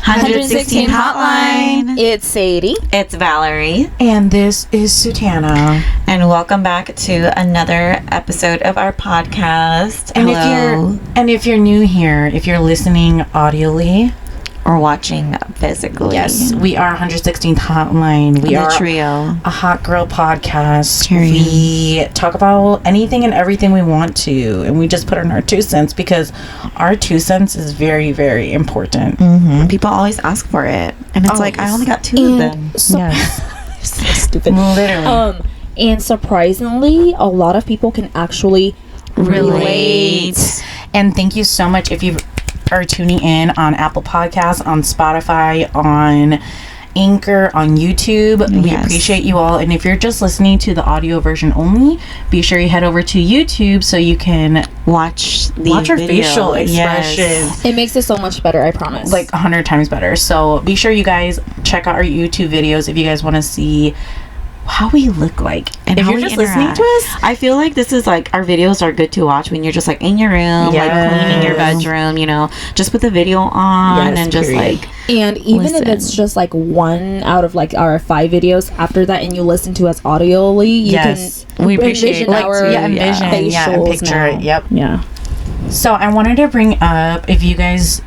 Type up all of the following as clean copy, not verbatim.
116 Hotline. It's Sadie. It's Valerie. And this is Sutana. And welcome back to another episode of our podcast. And Hello. if you're new here, if you're listening audioly or watching physically. Yes, we are 116th Hotline. We are trio. A hot girl podcast. Trio. We talk about anything and everything we want to, and we just put in our 2 cents because our 2 cents is very, very important. Mm-hmm. People always ask for it, and it's like I only got 2 of them. Yes. So stupid. Literally. And surprisingly, a lot of people can actually relate. And thank you so much if you are tuning in on Apple Podcasts, on Spotify, on Anchor, on YouTube. We appreciate you all. And if you're just listening to the audio version only, be sure you head over to YouTube so you can watch our facial expressions. It makes it so much better, I promise. Like 100 times better. So be sure you guys check out our YouTube videos if you guys want to see how we look like. And if how you're we just interact. listening to us, I feel like this is like our videos are good to watch when you're just like in your room, like cleaning your bedroom, you know, just put the video on and just like. And even if it's just like 1 out of like our 5 videos after that, and you listen to us audioly, you can we appreciate envision our envision, and picture it. Yep. Yeah. So I wanted to bring up, if you guys,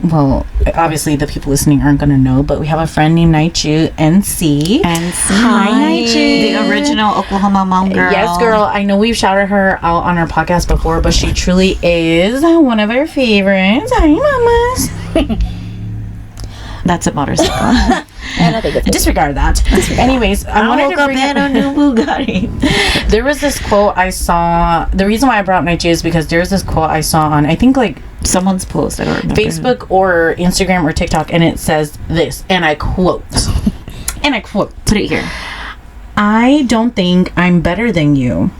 well, obviously the people listening aren't gonna know, but we have a friend named Naichu NC. Hi, Naichu, the original Oklahoma mom girl. Yes, girl. I know we've shouted her out on our podcast before, but she truly is one of our favorites. Hi, mamas. That's a motorcycle. I don't think it's Disregard that. Anyways, I wanted to bring up a new Bugatti. There was this quote I saw. The reason why I brought up Naichu is because there's this quote I saw on, I think, like someone's post, I don't remember, Facebook or Instagram or TikTok, and it says this, and I quote, put it here. I don't think I'm better than you.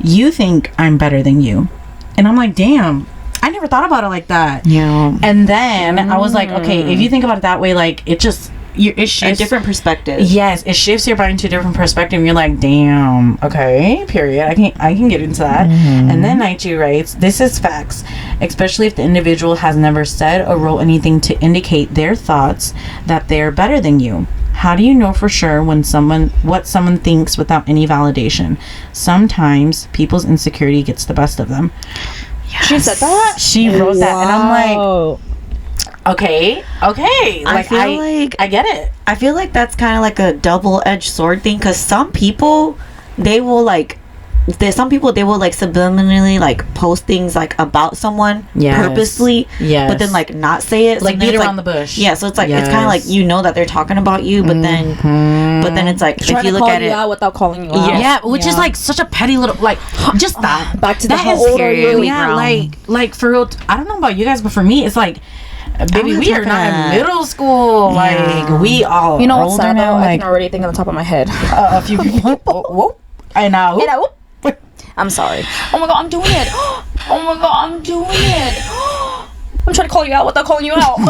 You think I'm better than you. And I'm like, damn, I never thought about it like that. Yeah. And then I was like, okay, if you think about it that way, like it just it shifts a different perspective. Yes, it shifts your mind to a different perspective. You're like, damn, okay, period. I can get into that. And then Naichu writes, this is facts, especially if the individual has never said or wrote anything to indicate their thoughts that they're better than you. How do you know for sure what someone thinks without any validation? Sometimes people's insecurity gets the best of them. Yes. She said that? She wrote that, and I'm like, okay. Like, I get it. I feel like that's kind of like a double-edged sword thing, because some people, they will subliminally like post things like about someone purposely, but then like not say it, like beat around the bush. Yeah, so it's like it's kind of like, you know, that they're talking about you, but then it's like, trying if you to look call at you it out without calling you out. Yeah, which is like such a petty little, like, just that. Back to the that how is old are scary. you? Yeah, like for real. I don't know about you guys, but for me, it's like, baby, we are not in middle school. Like, we all, you know older what's sad now. though? Like, I can already think on the top of my head. a few people. Whoop. I know. I'm sorry. Oh my god, I'm doing it. Oh my god, I'm doing it. I'm trying to call you out without calling you out.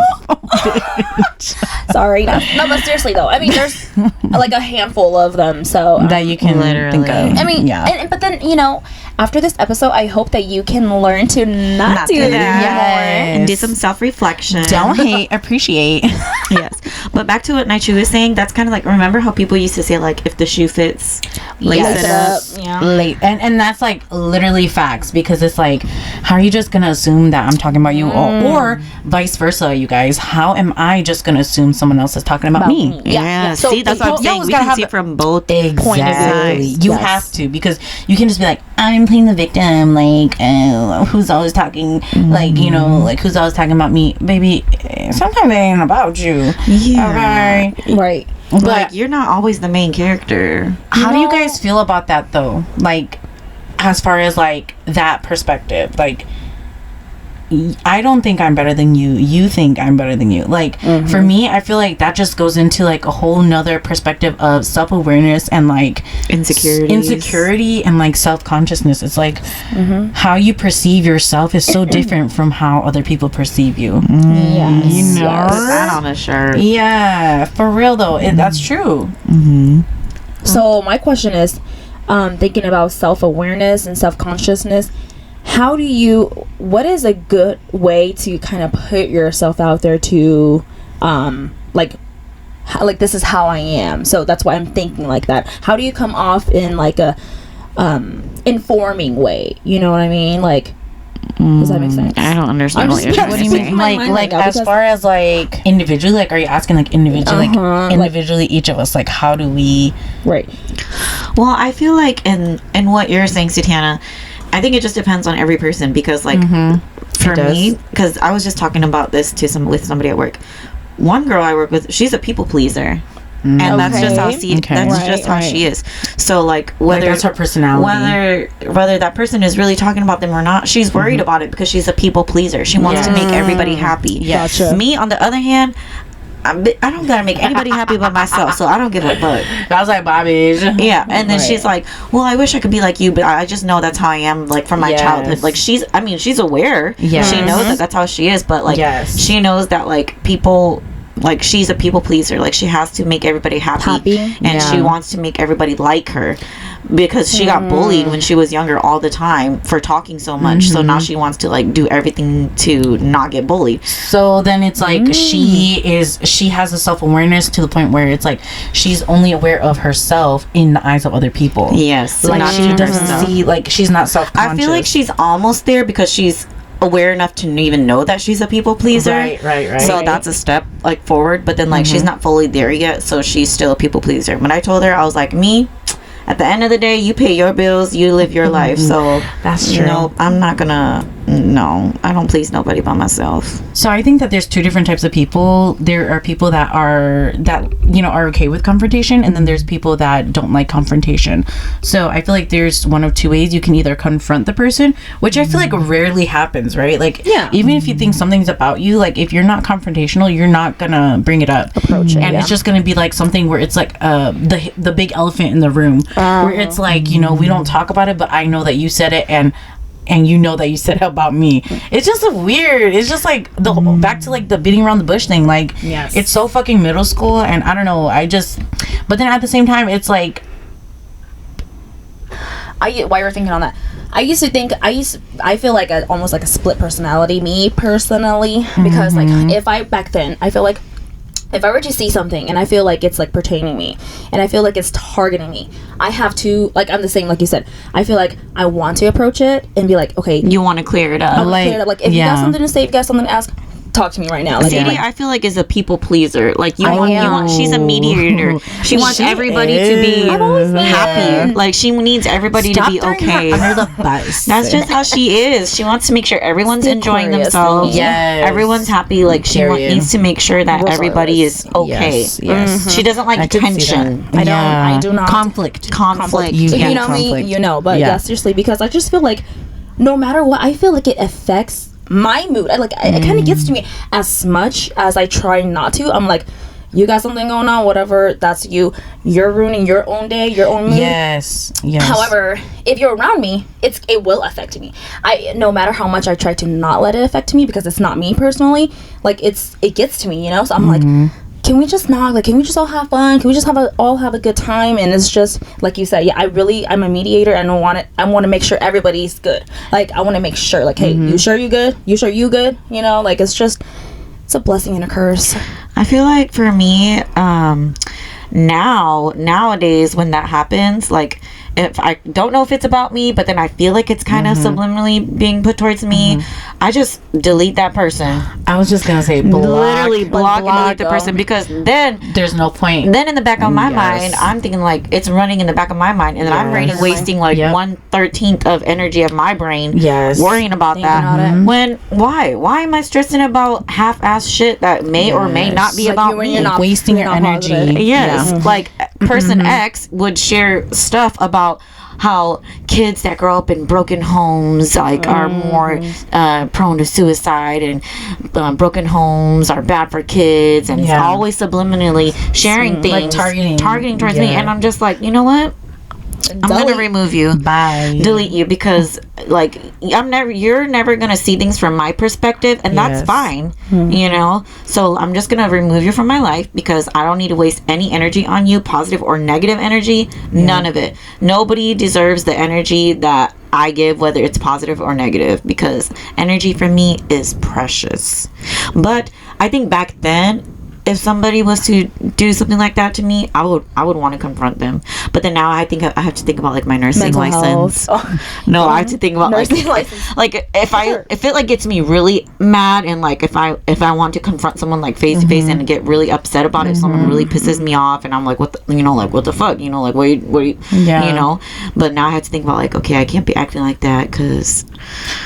Sorry. No, but seriously though, I mean, there's like a handful of them, so that you can think of. I mean, but then, you know, after this episode, I hope that you can learn to not do that anymore. And do some self-reflection. Don't hate, appreciate. Yes. But back to what Naichu was saying, that's kind of like, remember how people used to say, like, if the shoe fits, lace it up. Yeah. And that's like literally facts, because it's like, how are you just gonna assume that I'm talking about you, or vice versa, you guys? How am I just gonna assume someone else is talking about me? Yeah. So see, that's what I'm saying. We can see it from both points of view. You Yes. have to, because you can just be like, I'm playing the victim, like, who's always talking, like, you know, like, who's always talking about me, baby. Sometimes it ain't about you. Yeah. Okay. Right. But like, you're not always the main character. How do you guys feel about that though? Like, as far as like that perspective, like, I don't think I'm better than you. You think I'm better than you. Like, for me, I feel like that just goes into like a whole nother perspective of self-awareness and like insecurity and like self-consciousness. It's like how you perceive yourself is so different from how other people perceive you. Yes. You know? Put that on a shirt. Yeah, for real though. That's true. So my question is, thinking about self-awareness and self-consciousness, what is a good way to kind of put yourself out there to like this is how I am, so that's why I'm thinking like that. How do you come off in like a informing way? You know what I mean? Like, does that make sense? I don't understand what you're trying What to do you say. mean? Like as far as like individually, like are you asking like individually, like individually each of us, like how do we? Right. Well, I feel like in what you're saying, Sutiana, I think it just depends on every person, because like for me, because I was just talking about this with somebody at work. One girl I work with, she's a people pleaser. And that's just how she is. So like whether that's her personality, whether that person is really talking about them or not, she's worried about it because she's a people pleaser. She wants to make everybody happy. Yes. Gotcha. Me, on the other hand, I don't gotta make anybody happy but myself, so I don't give a fuck. I was like, Bobby. Yeah, and then she's like, well, I wish I could be like you, but I just know that's how I am, like from my childhood. Like she's aware. Yes. She knows that that's how she is, but like she knows that like people, like she's a people pleaser. Like she has to make everybody happy. And she wants to make everybody like her, because she got bullied when she was younger all the time for talking so much. So now she wants to like do everything to not get bullied. So then it's like she has a self-awareness to the point where it's like she's only aware of herself in the eyes of other people. Yes, like she doesn't see, like she's not self-conscious. I feel like she's almost there because she's aware enough to even know that she's a people pleaser. Right. So that's a step like forward, but then like she's not fully there yet, so she's still a people pleaser. When I told her, I was like, me, at the end of the day, you pay your bills, you live your life. So that's true. I'm not gonna. No, I don't please nobody but myself. So I think that there's two different types of people. There are people that are okay with confrontation, and then there's people that don't like confrontation. So I feel like there's one of two ways. You can either confront the person, which I feel like rarely happens, right? Like even if you think something's about you, like if you're not confrontational, you're not gonna bring it up, approach it, and it's just gonna be like something where it's like the big elephant in the room, where it's like, we don't talk about it, but I know that you said it, and you know that you said it about me. It's just it's just like the back to like the beating around the bush thing. Like it's so fucking middle school, and I don't know, but then at the same time it's like, while you're thinking on that, I feel like almost like a split personality, me personally, because like I feel like if I were to see something and I feel like it's like pertaining me and I feel like it's targeting me, I have to, like, I'm the same, like you said, I feel like I want to approach it and be like, okay, you want to clear it up. Like if you got something to say, if you got something to ask, talk to me right now. Like, Sadie, I feel like is a people pleaser. Like you want she's a mediator. She wants everybody to be happy. Like she needs everybody to be okay. Under the bus. That's just how she is. She wants to make sure everyone's enjoying themselves. Yes. Everyone's happy. Like she needs to make sure that everybody is okay. Yes. She doesn't like tension. I do not. Conflict. You know me, you know, but yeah, seriously, because I just feel like no matter what, I feel like it affects my mood. It kind of gets to me as much as I try not to. I'm like, you got something going on, whatever, that's you're ruining your own day, your own mood. Yes. However, if you're around me, it will affect me. No matter how much I try to not let it affect me, because it's not me personally, like it gets to me, so I'm like, can we just not, like, can we just all have fun? Can we just all have a good time? And it's just like you said, I'm a mediator. I want to make sure everybody's good. Like, I want to make sure, like, hey, you sure you good? You sure you good? Like, it's a blessing and a curse. I feel like for me, nowadays when that happens, like, if I don't know if it's about me, but then I feel like it's kind of subliminally being put towards me, I just delete that person. I was just gonna say literally block and delete the person, because then there's no point. Then in the back of my mind, I'm thinking like it's running in the back of my mind, and then I'm wasting like 1/13 of energy of my brain worrying about that. When why am I stressing about half-ass shit that may or may not be about me? You're wasting your energy. Yes, like person X would share stuff about how kids that grow up in broken homes like are more prone to suicide, and broken homes are bad for kids, and always subliminally sharing things, like targeting towards me, and I'm just like, you know what? I'm gonna remove you. Bye. Delete you, because like you're never gonna see things from my perspective, and that's fine. So I'm just gonna remove you from my life, because I don't need to waste any energy on you, positive or negative energy. None of it. Nobody deserves the energy that I give, whether it's positive or negative, because energy for me is precious. But I think back then if somebody was to do something like that to me, I would want to confront them. But then now I think I have to think about like my nursing Mental license. No, I have to think about nursing like license. like if it like gets me really mad, and like if I want to confront someone like face to face and get really upset about it, if someone really pisses me off, and I'm like, what the, like what the fuck, like what you But now I have to think about like, okay, I can't be acting like that because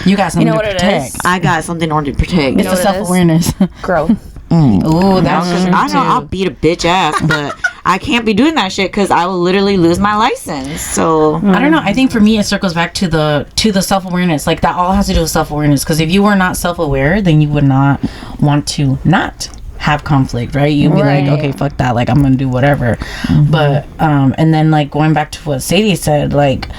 you got something to it protect. is? I got something to protect. It's the self-awareness. Growth. Oh, that's true I know too. I'll beat a bitch ass, but I can't be doing that shit because I will literally lose my license. So I don't know. I think for me, it circles back to the self-awareness. Like that all has to do with self-awareness. Because if you were not self-aware, then you would not want to not have conflict, right? You'd be like, okay, fuck that. Like I'm gonna do whatever. But and then like going back to what Sadie said, like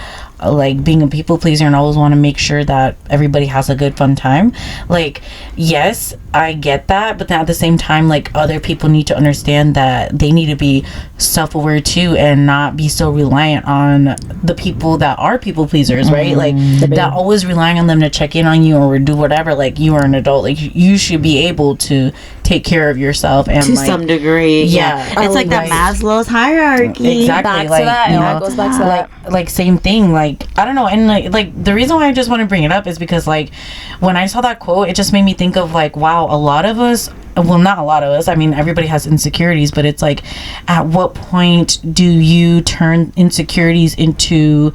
being a people pleaser and always want to make sure that everybody has a good fun time. Like, yes, I get that, but then at the same time, like other people need to understand that they need to be self-aware too and not be so reliant on the people that are people pleasers, right? Like that always relying on them to check in on you or do whatever. Like you are an adult, like you should be able to take care of yourself and to like, some degree. Yeah. It's like that Maslow's hierarchy. Exactly. Back Like, to that. It all goes back to that. Like same thing. Like I don't know, and like the reason why I just want to bring it up is because like when I saw that quote, it just made me think of like, wow, a lot of us, well, not a lot of us, I mean everybody has insecurities, but it's like at what point do you turn insecurities into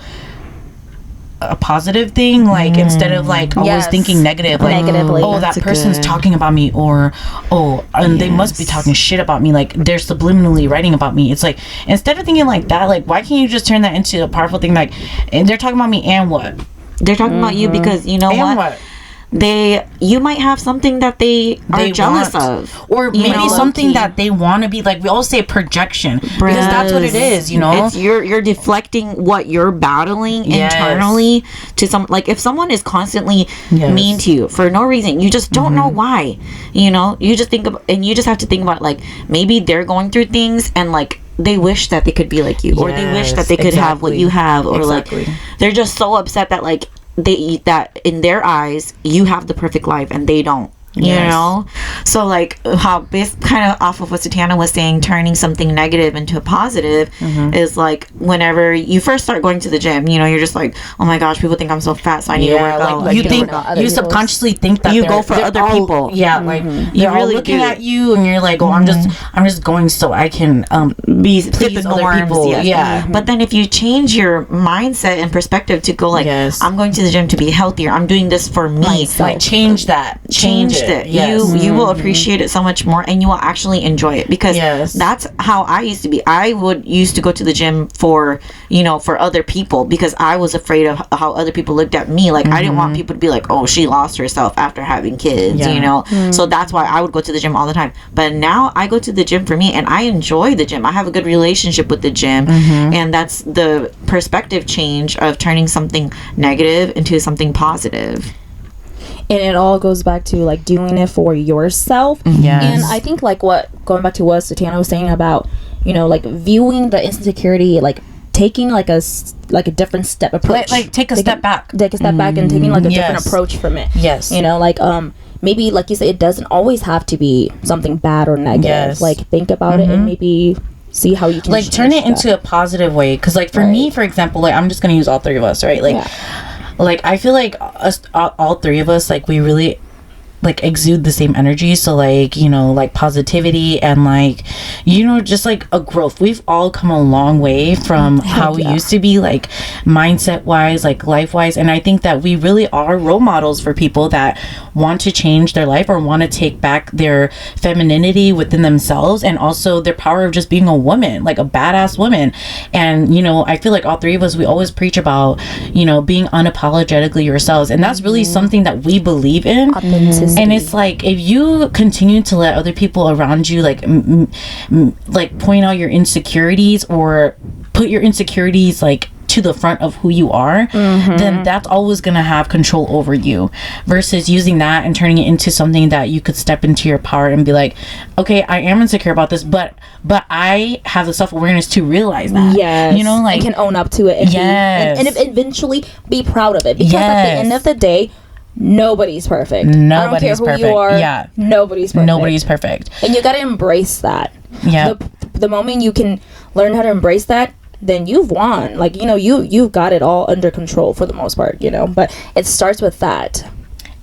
a positive thing, like instead of like always thinking negative, like negatively. oh, that person's talking about me, or and they must be talking shit about me, like they're subliminally writing about me. It's like instead of thinking like that, like why can't you just turn that into a powerful thing? Like, and they're talking about me, and what they're talking about you because you know and what you might have something that they are jealous of, or maybe something that they want to be. Like we all say projection, because that's what it is, it's you're deflecting what you're battling internally to some. Like if someone is constantly mean to you for no reason, you just don't know why, you just think and you just have to think about like maybe they're going through things and like they wish that they could be like you, or they wish that they could have what you have, or like they're just so upset that like that in their eyes you have the perfect life and they don't. So like how based kind of off of what Tatiana was saying, turning something negative into a positive is like whenever you first start going to the gym, you're just like, oh my gosh, people think I'm so fat, so I need to work out. Like you think you subconsciously think that you go for other people. Like you're really looking at you and you're like, oh, I'm just going so I can be please other norms, people. But then if you change your mindset and perspective to go like, I'm going to the gym to be healthier, I'm doing this for me, like change it. You will appreciate it so much more, and you will actually enjoy it, because that's how I used to be. I used to go to the gym for for other people, because I was afraid of how other people looked at me. Like I didn't want people to be like, oh, she lost herself after having kids, so that's why I would go to the gym all the time. But now I go to the gym for me, and I enjoy the gym. I have a good relationship with the gym, and that's the perspective change of turning something negative into something positive. And it all goes back to like doing it for yourself. And I think like going back to what Satana was saying about like viewing the insecurity, like taking like a different step approach, like take a step back and taking like a different approach from it. Like maybe like you said, it doesn't always have to be something bad or negative. Like think about it and maybe see how you can like turn it into a positive way. Because like for me, for example, like I'm just gonna use all three of us, right? Like like I feel like us all three of us, like we really like exude the same energy. So like like positivity and like just like a growth. We've all come a long way from how we used to be, like mindset wise, like life wise. And I think that we really are role models for people that want to change their life or want to take back their femininity within themselves, and also their power of just being a woman, like a badass woman. And I feel like all three of us, we always preach about being unapologetically yourselves, and that's really something that we believe in. And it's like if you continue to let other people around you like like point out your insecurities, or put your insecurities like to the front of who you are, then that's always gonna have control over you, versus using that and turning it into something that you could step into your power and be like, okay, I am insecure about this, but I have the self-awareness to realize that. Like you can own up to it and and eventually be proud of it, because at the end of the day, nobody's perfect. Nobody's I don't care who perfect. you are. Yeah. Nobody's perfect. Nobody's perfect. And you gotta embrace that. Yeah. The moment you can learn how to embrace that, then you've won. Like, you know, you've got it all under control for the most part, you know. But it starts with that.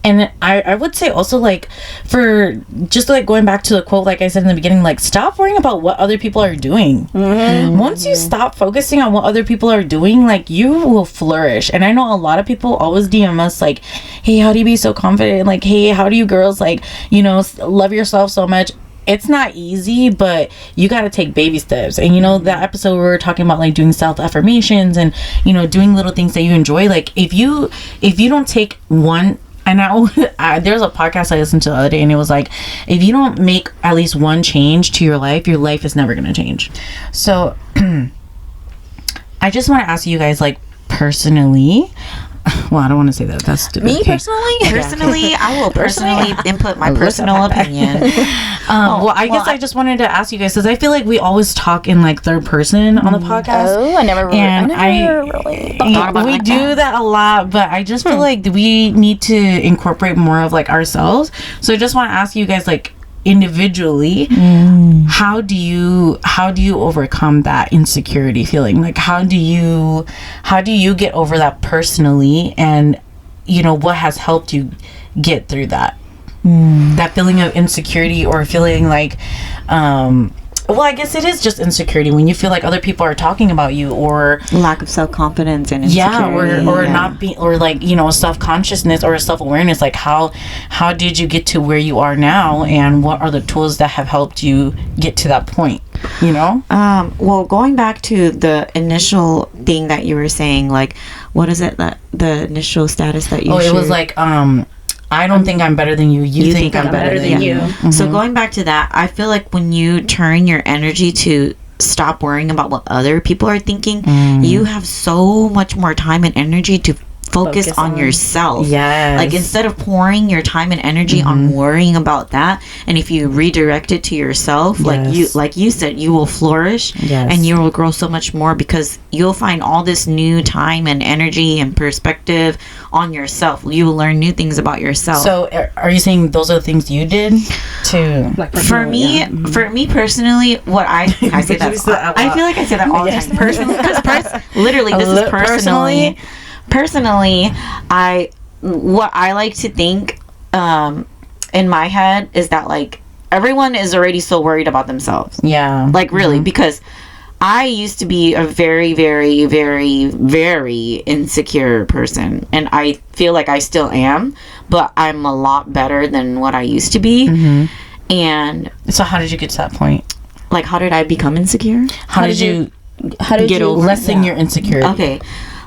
And I would say also, like, for just like going back to the quote, like I said in the beginning, like, stop worrying about what other people are doing. Once you stop focusing on what other people are doing, like, you will flourish. And I know a lot of people always DM us like, hey, how do you be so confident? Like, hey, how do you girls, like, you know, love yourself so much? It's not easy, but you got to take baby steps. And, you know, that episode we were talking about, like, doing self affirmations and, you know, doing little things that you enjoy. Like, if you don't take one, and there's a podcast I listened to the other day, and it was like, if you don't make at least one change to your life is never going to change. So I just want to ask you guys, like, personally, well, I don't want to say that. That's stupid. Me personally, I will personally input my personal opinion. Well, I guess I just wanted to ask you guys, because I feel like we always talk in like third person on the podcast. Oh, I never really thought about we like do that a lot, but I just feel like we need to incorporate more of like ourselves. So I just want to ask you guys, like, individually, how do you overcome that insecurity feeling? Like, how do you get over that personally, and, you know, what has helped you get through that that feeling of insecurity, or feeling like well, I guess it is just insecurity when you feel like other people are talking about you, or lack of self-confidence and insecurity. or not being, or like, you know, self-consciousness or self-awareness. Like, how did you get to where you are now, and what are the tools that have helped you get to that point, you know? Well, going back to the initial thing that you were saying, like, what is it, that the initial status that you it was like, I don't think I'm better than you. You think I'm better than you. So going back to that, I feel like when you turn your energy to stop worrying about what other people are thinking, you have so much more time and energy to focus on yourself. Yes. Like, instead of pouring your time and energy on worrying about that, and if you redirect it to yourself, like you said, you will flourish, and you will grow so much more, because you'll find all this new time and energy and perspective on yourself. You will learn new things about yourself. So are you saying those are the things you did to, like, for me personally, what I say that I feel like I say that all the time. Literally, this is personally. Personally, what I like to think in my head is that, like, everyone is already so worried about themselves. Yeah. Like, really, because I used to be a very, very, very, very insecure person, and I feel like I still am, but I'm a lot better than what I used to be. And so how did you get to that point? Like, how did I become insecure? How did you get over lessen your insecurity? Okay.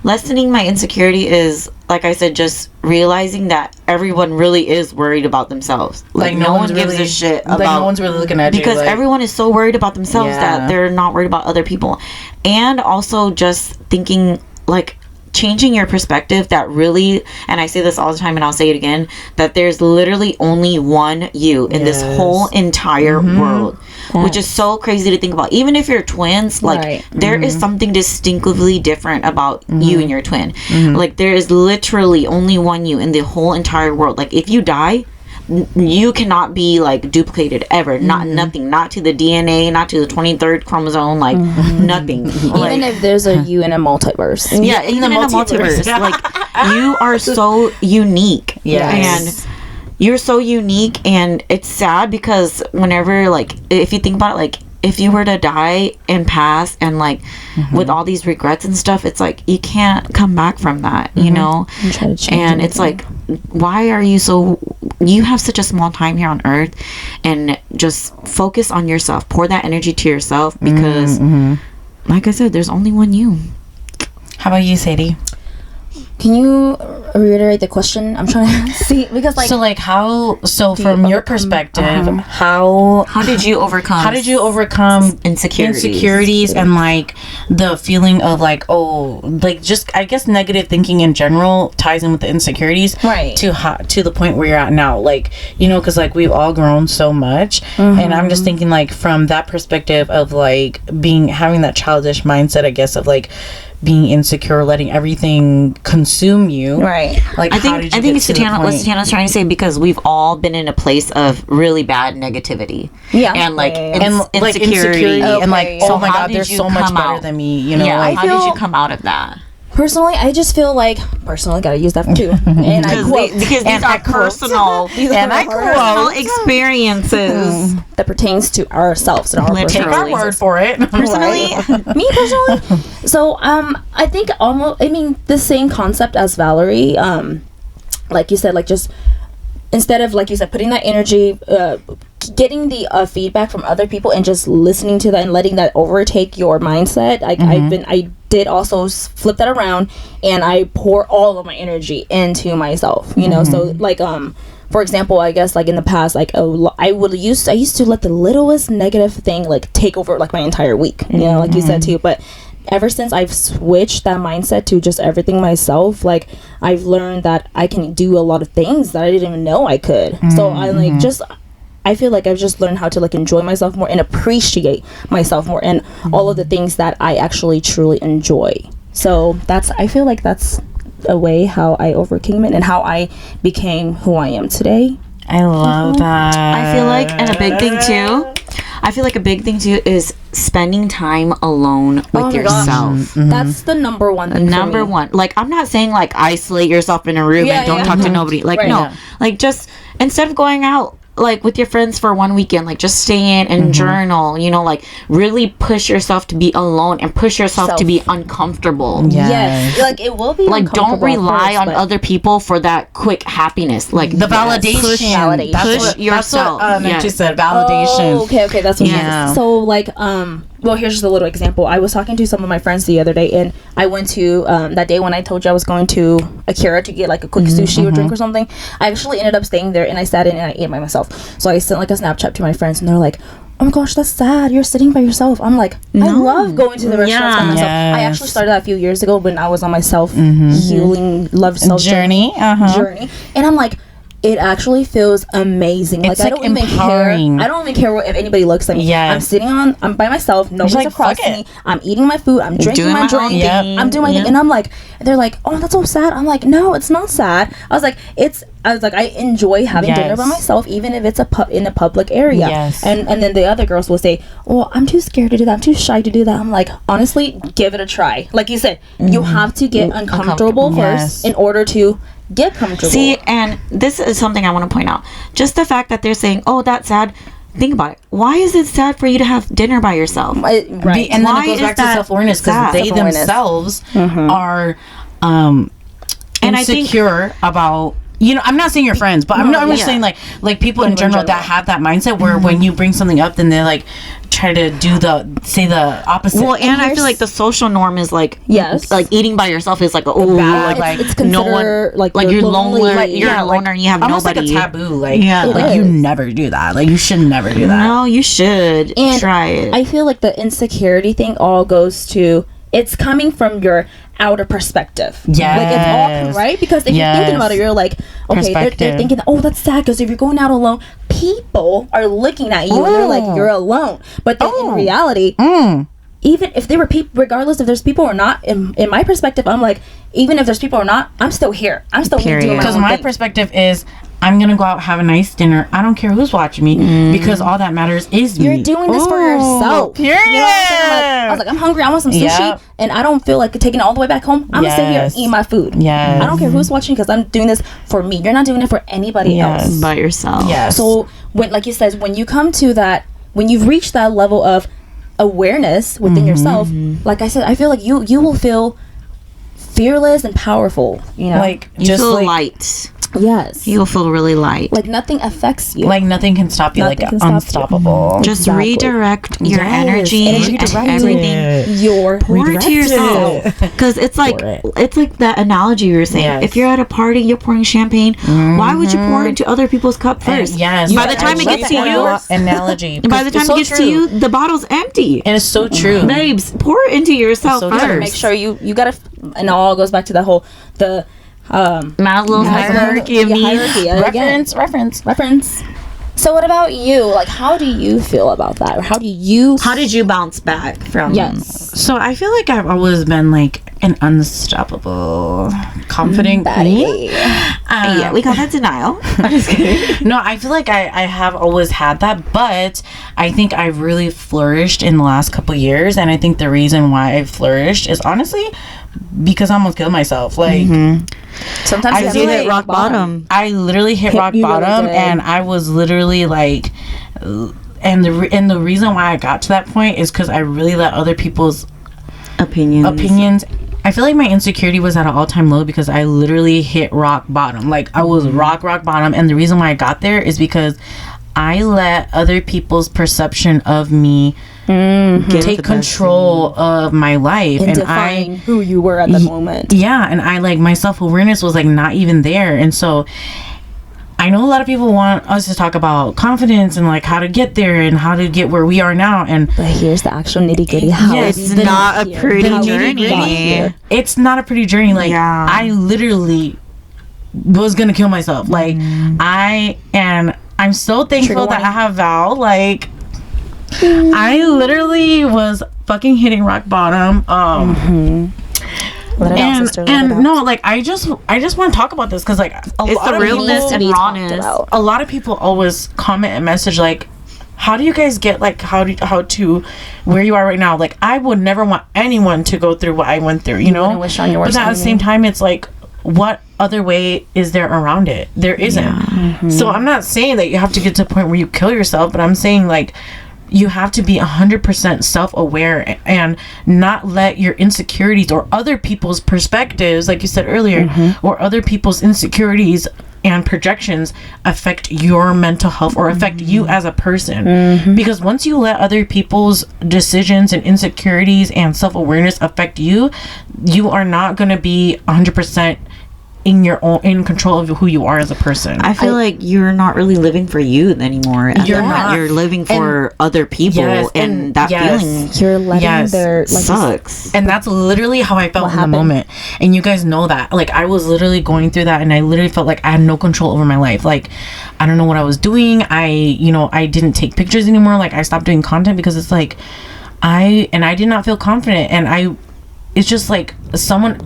Lessening my insecurity is, like I said, just realizing that everyone really is worried about themselves. Like, no one gives a shit about... Like, no one's really looking at you. Because everyone is so worried about themselves that they're not worried about other people. And also just thinking, like, changing your perspective, that really, and I say this all the time and I'll say it again, that there's literally only one you in this whole entire world. Which is so crazy to think about. Even if you're twins, like, there is something distinctively different about you and your twin. Like, there is literally only one you in the whole entire world. Like, if you die, you cannot be, like, duplicated ever. Nothing. Not to the DNA, not to the 23rd chromosome, like, nothing. Even if there's a you in a multiverse. Yeah, even in a multiverse. Like, you are so unique. Yes. And you're so unique, and it's sad because whenever, like, if you think about it, like, if you were to die and pass and, like, with all these regrets and stuff, it's like you can't come back from that, you know? And it's like, why are you you have such a small time here on earth, and just focus on yourself, pour that energy to yourself, because like I said, there's only one you. How about you, Sadie? Can you reiterate the question? I'm trying to see, because, like, so from your perspective, how did you overcome insecurities and, like, the feeling of, like, like, just, I guess, negative thinking in general ties in with the insecurities, right, to the point where you're at now, like, you know, because, like, we've all grown so much, and I'm just thinking, like, from that perspective of, like, having that childish mindset, I guess, of, like, being insecure, letting everything consume you. Right. Like, I how did think you it's get to the what point? Satana's trying to say, because we've all been in a place of really bad negativity. Yeah. And like Yeah, yeah, yeah. And like insecurity, Okay, and like, yeah. oh my how god, did they're you so much come better out? than me, you know? Yeah, Like, how did feel- you come out of that? Personally, I just feel like gotta use that too. And I quote Because these And I are quote. personal, And I personal quote. experiences. that pertains to ourselves and our Literally. Take personal our word experiences. for it. Right? Me personally. So I think almost, I mean, the same concept as Valerie. Like you said, like just instead of, like you said, putting that energy, getting the feedback from other people and just listening to that and letting that overtake your mindset. I did also flip that around, and I pour all of my energy into myself, you know. So like for example, I guess like in the past, like I used to let the littlest negative thing like take over like my entire week, you know, like you said too. But ever since I've switched that mindset to just everything myself, like I've learned that I can do a lot of things that I didn't even know I could. So I like just, I feel like I've just learned how to like enjoy myself more and appreciate myself more and all of the things that I actually truly enjoy. So I feel like that's a way how I overcame it and how I became who I am today. I love that. I feel like, and a big thing too, is spending time alone with my gosh. yourself. That's the number one thing. Number for me. one. Like, I'm not saying like isolate yourself in a room Yeah, and don't yeah. talk to nobody. Like, Right. no. Yeah. Like, just instead of going out like with your friends for one weekend, like just stay in and journal, you know, like really push yourself to be alone and push yourself to be uncomfortable. Yes. Like it will be Like, don't uncomfortable at rely first, on but- other people for that quick happiness. Like the validation. Push, Validation. push yourself. That's what Yeah. she said. Validation. Oh, okay, that's what Yeah. So like well, here's just a little example. I was talking to some of my friends the other day, and I went to that day when I told you I was going to Akira to get like a quick sushi or drink or something. I actually ended up staying there, and I sat in and I ate by myself. So I sent like a Snapchat to my friends, and they're like, "Oh my gosh, that's sad. You're sitting by yourself." I'm like, I love going to the restaurants by myself. I Yes. actually started that a few years ago when I was on my self healing, love self Journey. journey, and I'm like, it actually feels amazing. It's, I like, don't even empowering. care. I don't even care if anybody looks at me. Yes. I'm by myself. Nobody's like, across fuck me. it. I'm eating my food. I'm drinking Doing my my drink. own thing. I'm doing my thing. And I'm like, they're like, oh, that's so sad. I'm like, no, it's not sad. I was like, I enjoy having dinner by Yes. myself, even if it's in a public area. Yes. And then the other girls will say, well, I'm too scared to do that. I'm too shy to do that. I'm like, honestly, give it a try. Like you said, you have to get uncomfortable first Yes. in order to get comfortable. See, and this is something I want to point out. Just the fact that they're saying, "Oh, that's sad." Think about it. Why is it sad for you to have dinner by yourself? Right. And then Why it goes is back to that self-awareness, because sad? they Self-awareness. themselves are And I think- insecure about, you know, I'm not saying your friends, but I'm just yeah. saying like people in general that have that mindset where when you bring something up, then they like try to say the opposite. Well, and I here's- feel like the social norm is like, Yes. like eating by yourself is like, oh, Bad. like it's no one, considered, like, like you're you're lonely, lonely, like, you're a loner and you have almost nobody. like a taboo. Like, Yeah. like It you is. never do that. Like you should never do that. No, you should And try it. I feel like the insecurity thing all goes to, it's coming from your outer perspective. Like it's all Yes. right, because if you're thinking about it, you're like, okay, they're Perspective. thinking, oh, that's sad, because if you're going out alone, people are looking at you and they're like, you're alone. But then in reality, even if there were people, regardless if there's people or not, in my perspective, I'm like, even if there's people or not, I'm still here. I'm still here doing my Because own my thing. perspective is, I'm gonna go out, have a nice dinner. I don't care who's watching me, because all that matters is me. You're doing this for yourself. Period. You know what I'm saying? Like, I was like, I'm hungry. I want some sushi, Yep. and I don't feel like taking it all the way back home. I'm gonna sit here and Yes. eat my food. Yes. I don't care who's watching, because I'm doing this for me. You're not doing it for anybody Yes. else. by yourself. Yes. So when, like you said, when you come to that, when you've reached that level of awareness within yourself, like I said, I feel like you will feel fearless and powerful. You know, like You just feel like light. yes, You'll feel really light. like nothing affects you. like nothing can stop you. Nothing like can stop you. unstoppable. Just Exactly. redirect your Yes, energy and and redirect everything. your Pour it to yourself, because it's like that analogy you were saying. Yes. If you're at a party, you're pouring champagne. Why would you pour into other people's cup first? Yes. By the time it gets to you, analogy. by the time It's it so gets to true. you, the bottle's empty. and it's so true. Babes, pour it into yourself So first. true. Make sure you gotta, and it all goes back to that whole the Maslow's hierarchy of needs. hierarchy again. Reference. So what about you? Like, how do you feel about that? Or how do you? How did you bounce back from? Yes. So I feel like I've always been like an unstoppable, confident queen. Yeah, we call that denial. I'm just kidding. No, I feel like I have always had that, but I think I've really flourished in the last couple years, and I think the reason why I've flourished is honestly because I almost killed myself. Like Sometimes you have to hit rock bottom. I literally hit rock bottom, and I was literally like, and the reason why I got to that point is because I really let other people's opinions. I feel like my insecurity was at an all-time low because I literally hit rock bottom. Like I was rock bottom, and the reason why I got there is because I let other people's perception of me take control of my life and define who you were at the moment. Yeah, and I like my self-awareness was like not even there, and so I know a lot of people want us to talk about confidence and like how to get there and how to get where we are now, but here's the actual nitty-gritty. It's not a pretty journey. It's not a pretty journey. Like I literally was gonna kill myself. Like I'm so thankful that I have Val. Like I literally was fucking hitting rock bottom. And no, like I just want to talk about this because like a lot of realness and rawness. A lot of people always comment and message like, how do you guys get like how to where you are right now? Like I would never want anyone to go through what I went through, you know. Wish on yours, but at the same time, it's like, what other way is there around it? There isn't. So I'm not saying that you have to get to a point where you kill yourself, but I'm saying like you have to be 100% self-aware and not let your insecurities or other people's perspectives, like you said earlier, or other people's insecurities and projections affect your mental health or affect you as a person. Because once you let other people's decisions and insecurities and self-awareness affect you, you are not going to be 100% in control of who you are as a person. I feel like you're not really living for you anymore. You're living for other people, and that feeling you're letting their sucks. And that's literally how I felt in the moment. And you guys know that. Like I was literally going through that, and I literally felt like I had no control over my life. Like I don't know what I was doing. I didn't take pictures anymore. Like I stopped doing content because it's like I did not feel confident, and it's just like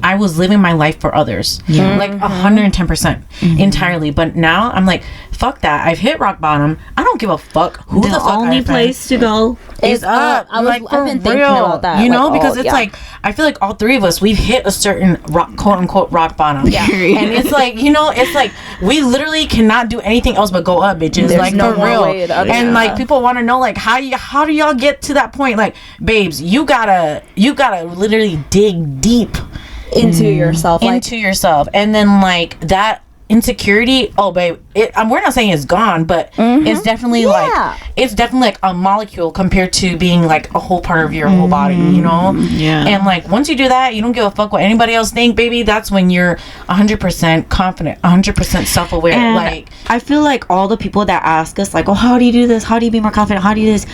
I was living my life for others, like 110% entirely. But now I'm like, fuck that. I've hit rock bottom. I don't give a fuck who the fuck only place to go is up. I've been thinking about that, you know, because it's like I feel like all three of us, we've hit a certain quote unquote rock bottom. And it's like, you know, it's like we literally cannot do anything else but go up, bitches. There's like no for real. And like people want to know like how do y'all get to that point? Like, babes, you gotta literally dig deep into yourself, and then like that insecurity, oh babe, we're not saying it's gone, but it's definitely like a molecule compared to being like a whole part of your whole body, you know. And like once you do that, you don't give a fuck what anybody else think, baby. That's when you're 100% confident, 100% self-aware. And like I feel like all the people that ask us like, oh, how do you do this, how do you be more confident, how do you do this,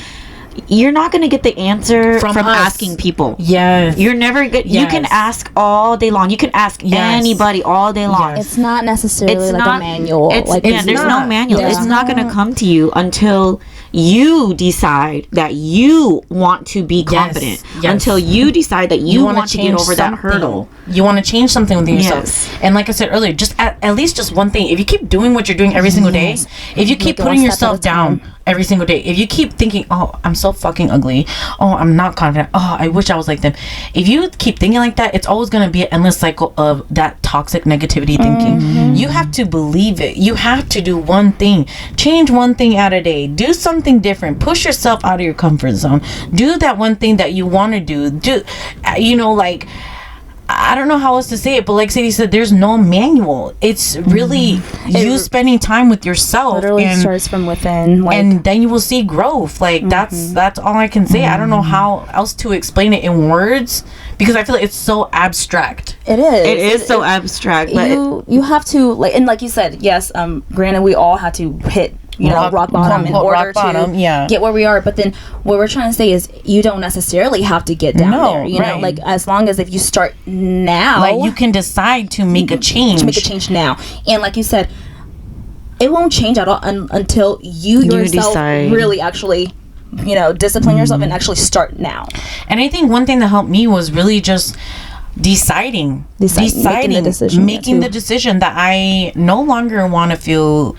you're not going to get the answer from asking people. You're never good. You can ask all day long. You can ask anybody all day long. It's not necessarily like a manual. There's no manual. It's not going to come to you until you decide that you want to be confident. Until you decide that you want to get over that hurdle. You want to change something within yourself. And like I said earlier, just at least just one thing. If you keep doing what you're doing every single day, if you keep putting yourself down every single day, if you keep thinking, oh, I'm so fucking ugly, oh, I'm not confident, oh, I wish I was like them, if you keep thinking like that, it's always going to be an endless cycle of that toxic negativity thinking. You have to believe it. You have to do one thing. Change one thing out a day. Do something different. Push yourself out of your comfort zone. Do that one thing that you want to do. You know, like, I don't know how else to say it, but like Sadie said, there's no manual. It's really you spending time with yourself. Literally starts from within, like, and then you will see growth. Like that's all I can say. I don't know how else to explain it in words because I feel like it's so abstract. It is. It is so abstract. But you have to like, and like you said, yes. Granted, we all had to hit rock bottom in order to get where we are, but then what we're trying to say is you don't necessarily have to get down there, you know, like as long as if you start now, like you can decide to make a change now, and like you said, it won't change at all until you yourself decide. Really actually, you know, discipline yourself and actually start now. And I think one thing that helped me was really just deciding making the decision that I no longer want to feel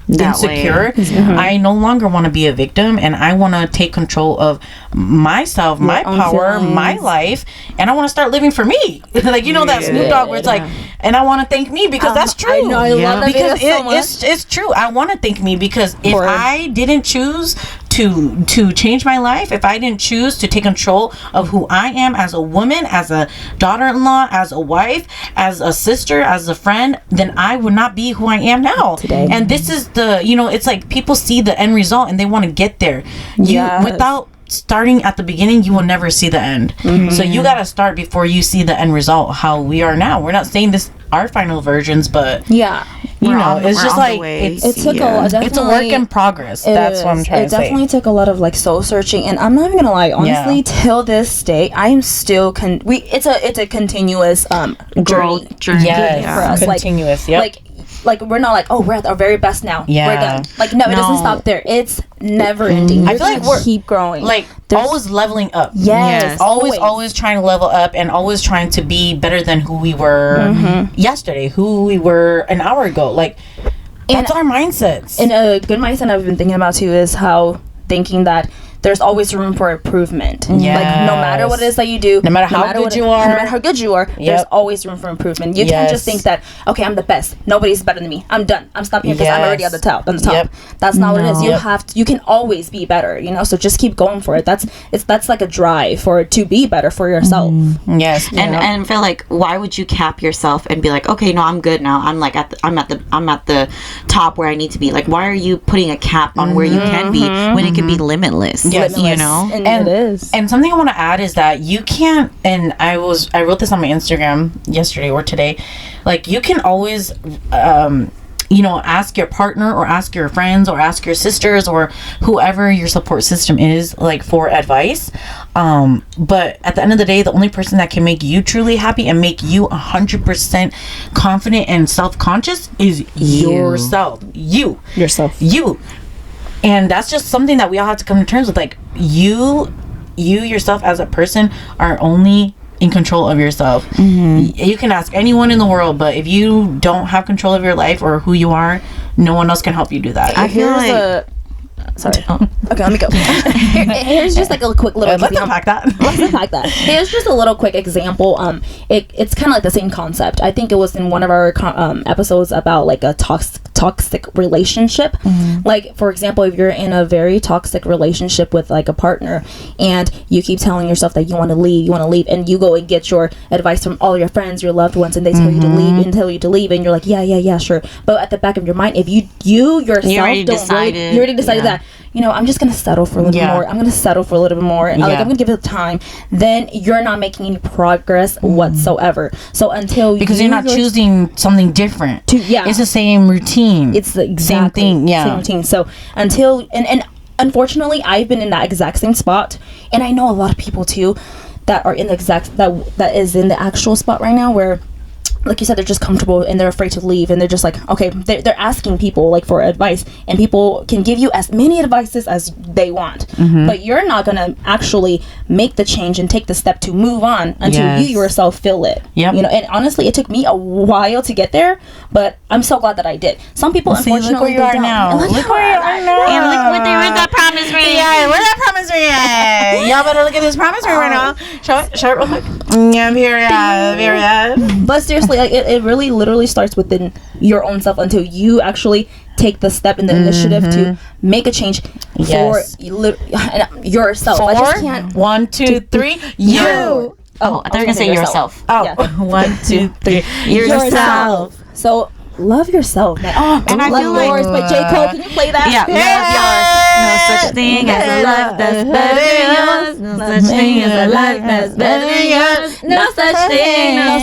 insecure. I no longer want to be a victim, and I want to take control of myself, my power, feelings, my life, and I want to start living for me. Like, you know, that Snoop Dogg where it's like, and I want to thank me because that's true. I know, I love that because so much. It's true. I want to thank me because if I didn't choose to change my life, if I didn't choose to take control of who I am as a woman, as a daughter-in-law, as a wife, as a sister, as a friend, then I would not be who I am now today. And this is the, you know, it's like people see the end result and they want to get there. Without starting at the beginning, you will never see the end. So you got to start before you see the end result. How we are now, we're not saying this our final versions, but you know, it's just like it's a work in progress. That's what I'm trying to say. It definitely took a lot of like soul searching, and I'm not even gonna lie, honestly, till this day I am still it's a continuous journey for us, continuous. Like we're not like, oh, we're at our very best now, we're done. Like no, it doesn't stop there. It's never ending. I feel like we're keep growing, like always leveling up. Always trying to level up, and always trying to be better than who we were yesterday, who we were an hour ago. Like that's our mindsets. And a good mindset I've been thinking about too is how thinking that there's always room for improvement. Like no matter what it is that you do, no matter how good you are, there's always room for improvement. You can't just think that, okay, I'm the best, nobody's better than me, I'm done, I'm stopping here because I'm already at the top. That's not what it is. You can always be better, you know, so just keep going for it. That's like a drive to be better for yourself. And I feel like, why would you cap yourself and be like, okay, no, I'm good now, I'm like I'm at the top where I need to be? Like, why are you putting a cap on where you can be when it can be limitless? You know, and it is. And something I want to add is that you can't, and I wrote this on my Instagram yesterday or today, like you can always you know, ask your partner or ask your friends or ask your sisters or whoever your support system is, like, for advice, but at the end of the day, the only person that can make you truly happy and make you 100% confident and self-conscious is yourself. And that's just something that we all have to come to terms with. Like, you yourself as a person are only in control of yourself. You can ask anyone in the world, but if you don't have control of your life or who you are, no one else can help you do that. I feel like sorry. Okay, let me go. Here's just like a quick little let's unpack that. Here's just a little quick example. It's kind of like the same concept. I think it was in one of our episodes about like a toxic relationship. Like, for example, if you're in a very toxic relationship with like a partner and you keep telling yourself that you want to leave, and you go and get your advice from all your friends, your loved ones, and they tell you to leave, and you're like, yeah, sure. But at the back of your mind, if you yourself you already decided that, you know, I'm just gonna settle for a little bit more. I'm gonna settle for a little bit more. Like, I'm gonna give it time. Then you're not making any progress whatsoever. So because you're not choosing something different. It's the same routine. It's the exact same thing. Same routine. So and unfortunately, I've been in that exact same spot, and I know a lot of people too that are in the exact that is in the actual spot right now where, like you said, they're just comfortable and they're afraid to leave, and they're just like, okay, they're asking people like for advice, and people can give you as many advices as they want, but you're not gonna actually make the change and take the step to move on until you yourself feel it. You know, and honestly, it took me a while to get there, but I'm so glad that I did. Some people, unfortunately, look where you are now. Look where you are now. And look where's that promise ring? Where's that promise ring at? Y'all better look at this promise ring right now. Show it real quick. Period. But seriously, like, it really literally starts within your own self until you actually take the step and the initiative to make a change for yourself. I just can't. 1, 2, 3. You. Oh, I thought you were gonna say yourself. Oh, yeah. 1, 2, 3. Yourself. So love yourself, man. Oh, and I feel like Yours by J. Cole. Can you play that? Love yours. No such thing as a life that's better than yours. No such thing as a life that's better than yours. No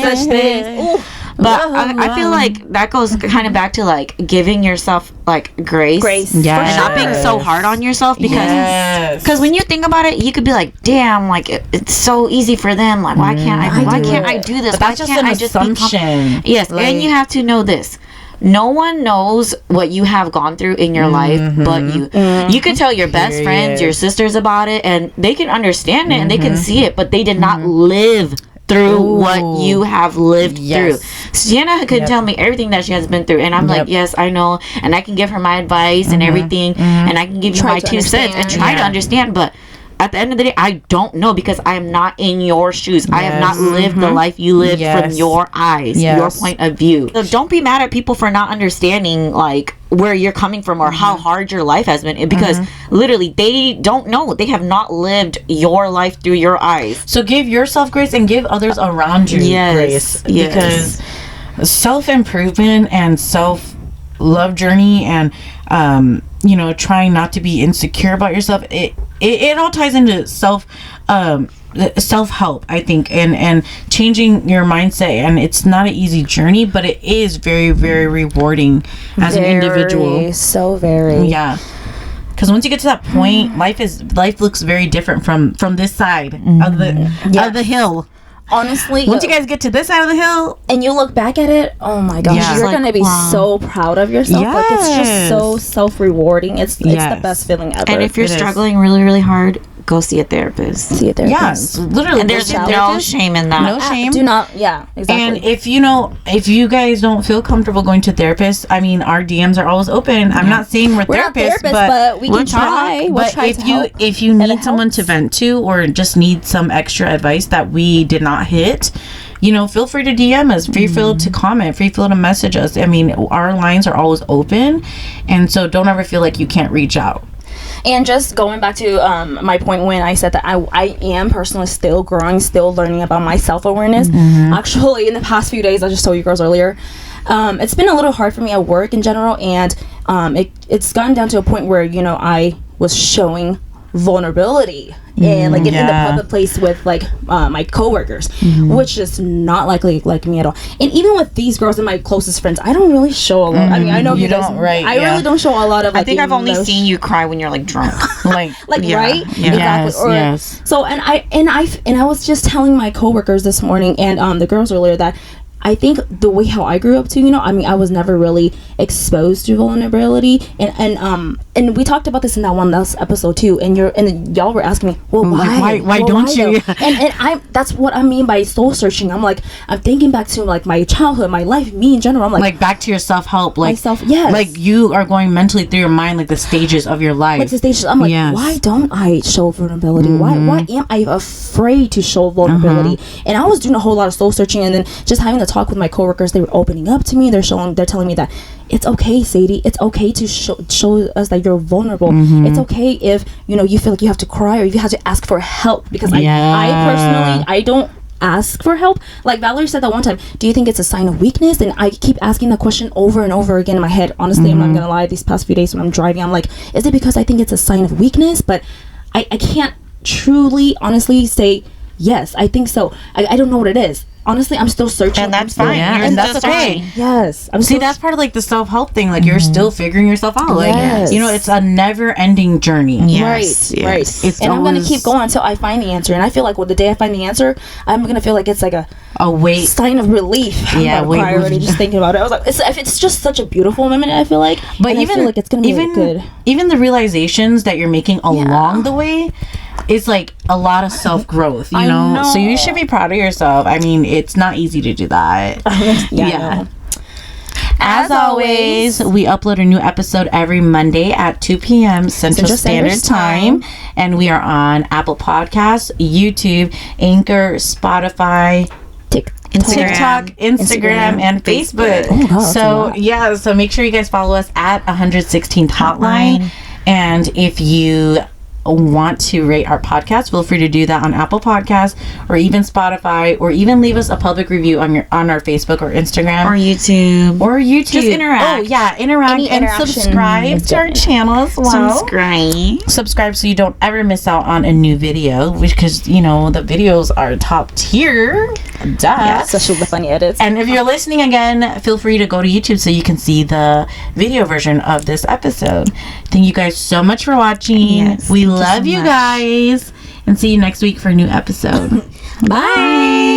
such thing. Ooh. But I feel like that goes kind of back to like giving yourself like grace, and not being so hard on yourself, because when you think about it, you could be like, damn, like it's so easy for them, like why can't I do this? But that's just an assumption. Yes, like, and you have to know this. No one knows what you have gone through in your life but you. You can tell your best friends, your sisters about it, and they can understand it and they can see it, but they did not live through what you have lived through. Sienna could Yep. tell me everything that she has been through, and I'm like, yes, I know, and I can give her my advice and everything, and I can give you Try my to 2 cents and understand. try to understand, but at the end of the day, I don't know because I am not in your shoes. I have not lived the life you lived from your eyes, your point of view. So don't be mad at people for not understanding like where you're coming from or how hard your life has been, because literally they don't know. They have not lived your life through your eyes. So give yourself grace and give others around you grace. Because self-improvement and self-love journey and you know, trying not to be insecure about yourself, it all ties into self-help, I think, and changing your mindset. And it's not an easy journey, but it is very, very rewarding as an individual. So very. Yeah. Because once you get to that point, life looks very different from this side of the hill. Honestly, Once you guys get to this side of the hill, and you look back at it, oh my gosh, Yeah. you're Like, gonna be so proud of yourself. Like, it's just so self-rewarding. It's the best feeling ever. And if you're It is. struggling really, really hard, go see a therapist. see it there, yes, literally. And there's go to no therapist. shame in that. No shame. do not, exactly. And if you guys don't feel comfortable going to therapists, I mean, our DMs are always open. I'm not saying we're not therapists, but we we'll can try. We'll but try if to you help. if you And need it someone to helps. vent to, or just need some extra advice that we did not hit, you know, feel free to DM us, feel free to comment, feel free to message us. I mean, our lines are always open, and so don't ever feel like you can't reach out. And just going back to my point when I said that I am personally still growing, still learning about my self-awareness. Actually, in the past few days, I just told you girls earlier, it's been a little hard for me at work in general, and it's gotten down to a point where, you know, I was showing vulnerability and like in the public place with like my coworkers, which is not like me at all. And even with these girls and my closest friends, I don't really show a lot. I mean, I know you guys, don't, right? I really don't show a lot of. Like, I think I've only emotion. seen you cry when you're like drunk. Like Like Yeah. right, Yeah. exactly. Yes. So and I was just telling my coworkers this morning and the girls earlier that I think the way how I grew up too, you know, I mean, I was never really exposed to vulnerability, and we talked about this in that one last episode too. And y'all were asking me, well, why Well, don't you? though? and that's what I mean by soul searching. I'm thinking back to like my childhood, my life, me in general. I'm like back to your self-help, like myself, yes. like you are going mentally through your mind, like the stages of your life. Like the stage, I'm like, Yes. why don't I show vulnerability? Why am I afraid to show vulnerability? And I was doing a whole lot of soul searching, and then just having to talk with my coworkers. They were opening up to me. They're telling me that it's okay, Sadie. It's okay to show us that you're vulnerable. It's okay if you feel like you have to cry or you have to ask for help, because I personally I don't ask for help. Like Valerie said that one time, do you think it's a sign of weakness? And I keep asking the question over and over again in my head. Honestly, I'm not gonna lie, these past few days when I'm driving, I'm like, is it because I think it's a sign of weakness? But I can't truly honestly say yes, I think so. I don't know what it is. Honestly, I'm still searching. And that's fine. Yeah, You're and still that's okay. searching. Yes. See, that's part of like the self-help thing. Like you're still figuring yourself out. Like Yes. it's a never-ending journey. Yes, Right, yes. right. It's And I'm gonna always- keep going until I find the answer. And I feel like the day I find the answer, I'm gonna feel like it's like a A weight. sign of relief. Yeah, I'm wait, cry already just thinking about it. I was like, it's just such a beautiful moment. I feel like, But and even I feel like it's gonna be good. Even the realizations that you're making along the way is like a lot of self-growth, you know? So you should be proud of yourself. I mean, it's not easy to do that. Yeah. I know. As always, we upload a new episode every Monday at 2 p.m. Central Standard Time. And we are on Apple Podcasts, YouTube, Anchor, Spotify, TikTok, Instagram, and Facebook. Oh, God, that's a So lot. so make sure you guys follow us at 116th Hotline. And if you want to rate our podcast, feel free to do that on Apple Podcasts or even Spotify, or even leave us a public review on our Facebook or Instagram Or YouTube. or YouTube. Just interact. Oh yeah, interact Any and interaction subscribe is to our good. channel as well. Subscribe. So you don't ever miss out on a new video, because the videos are top tier. Duh. Especially the funny edits. And if you're listening again, feel free to go to YouTube so you can see the video version of this episode. Thank you guys so much for watching. Yes, We thank you love so you much. guys. And see you next week for a new episode. Bye.